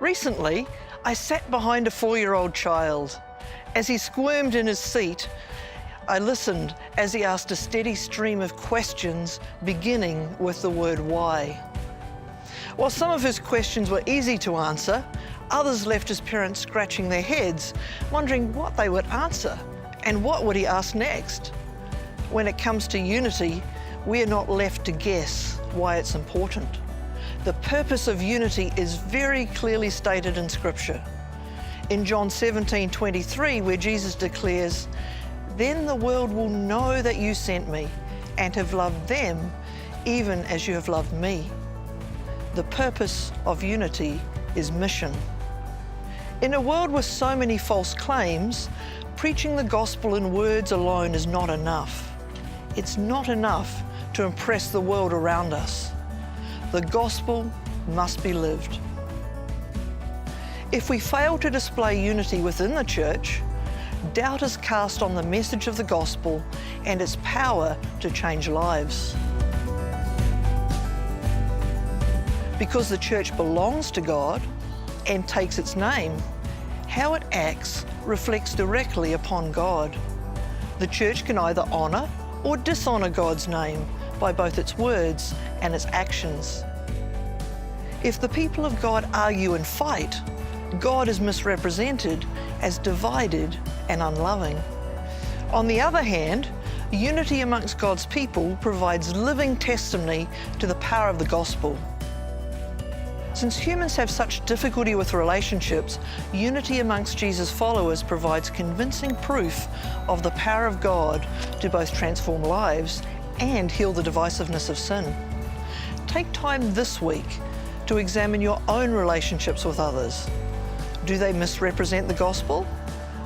Recently, I sat behind a 4-year-old child. As he squirmed in his seat, I listened as he asked a steady stream of questions, beginning with the word why. While some of his questions were easy to answer, others left his parents scratching their heads, wondering what they would answer and what would he ask next. When it comes to unity, we are not left to guess why it's important. The purpose of unity is very clearly stated in Scripture. In John 17:23, where Jesus declares, "Then the world will know that you sent me and have loved them even as you have loved me." The purpose of unity is mission. In a world with so many false claims, preaching the gospel in words alone is not enough. It's not enough to impress the world around us. The gospel must be lived. If we fail to display unity within the church, doubt is cast on the message of the gospel and its power to change lives. Because the church belongs to God and takes its name, how it acts reflects directly upon God. The church can either honour or dishonour God's name by both its words and its actions. If the people of God argue and fight, God is misrepresented as divided and unloving. On the other hand, unity amongst God's people provides living testimony to the power of the gospel. Since humans have such difficulty with relationships, unity amongst Jesus' followers provides convincing proof of the power of God to both transform lives and heal the divisiveness of sin. Take time this week to examine your own relationships with others. Do they misrepresent the gospel,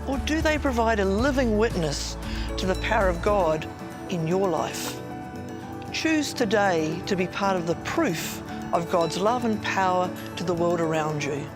or do they provide a living witness to the power of God in your life? Choose today to be part of the proof of God's love and power to the world around you.